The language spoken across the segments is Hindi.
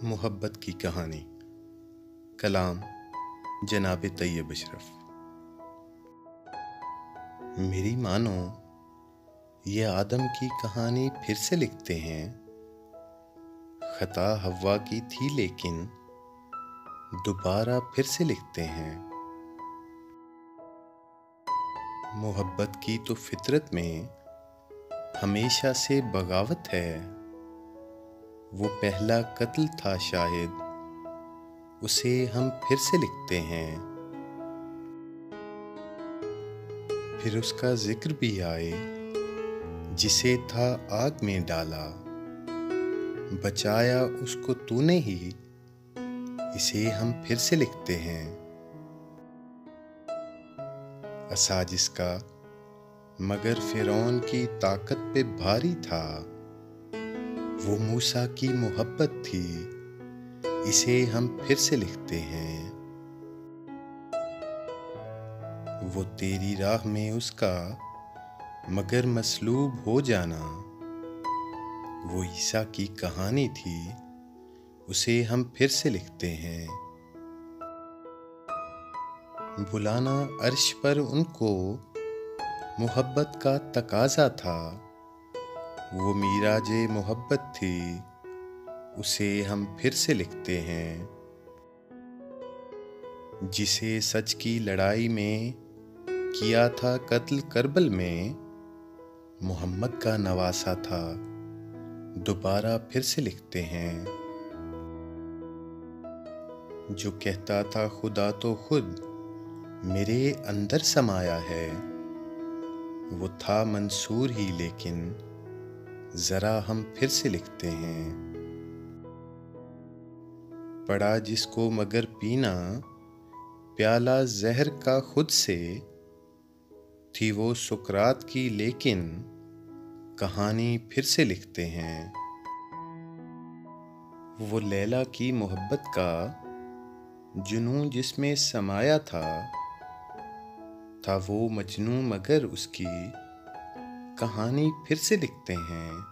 मोहब्बत की कहानी। कलाम जनाब तैयब अशरफ। मेरी मानो ये आदम की कहानी फिर से लिखते हैं। खता हव्वा की थी लेकिन दोबारा फिर से लिखते हैं। मोहब्बत की तो फितरत में हमेशा से बगावत है। वो पहला कत्ल था शायद, उसे हम फिर से लिखते हैं। फिर उसका जिक्र भी आए जिसे था आग में डाला। बचाया उसको तूने ही, इसे हम फिर से लिखते हैं। असाजिस का मगर फिरौन की ताकत पे भारी था। वो मूसा की मोहब्बत थी, इसे हम फिर से लिखते हैं। वो तेरी राह में उसका मगर मसलूब हो जाना। वो ईसा की कहानी थी, उसे हम फिर से लिखते हैं। बुलाना अर्श पर उनको मोहब्बत का तकाजा था। वो मीराजे मोहब्बत थी, उसे हम फिर से लिखते हैं। जिसे सच की लड़ाई में किया था कत्ल करबल में, मोहम्मद का नवासा था, दोबारा फिर से लिखते हैं। जो कहता था खुदा तो खुद मेरे अंदर समाया है। वो था मंसूर ही लेकिन जरा हम फिर से लिखते हैं। पड़ा जिसको मगर पीना प्याला जहर का खुद से, थी वो सुकरात की लेकिन कहानी फिर से लिखते हैं। वो लैला की मोहब्बत का जुनून जिसमें समाया था वो मजनू मगर उसकी कहानी फिर से लिखते हैं।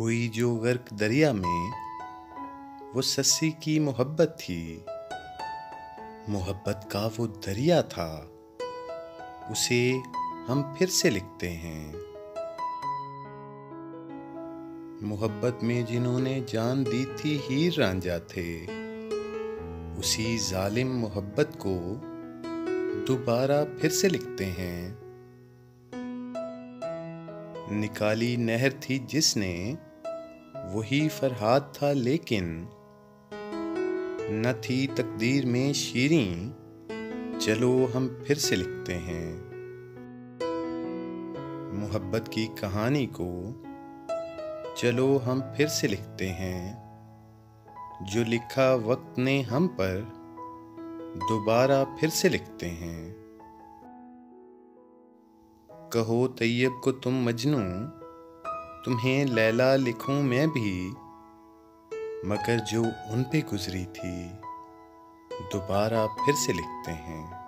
हुई जो गर्क दरिया में वो सस्सी की मोहब्बत थी। मोहब्बत का वो दरिया था, उसे हम फिर से लिखते हैं। मोहब्बत में जिन्होंने जान दी थी हीर रांझा थे। उसी जालिम मोहब्बत को दोबारा फिर से लिखते हैं। निकाली नहर थी जिसने वही फरहाद था लेकिन न थी तकदीर में शीरीं, चलो हम फिर से लिखते हैं। मोहब्बत की कहानी को चलो हम फिर से लिखते हैं। जो लिखा वक्त ने हम पर दोबारा फिर से लिखते हैं। कहो तैयब को तुम मजनू, तुम्हें लैला लिखूं मैं भी, मगर जो उन पे गुजरी थी दोबारा फिर से लिखते हैं।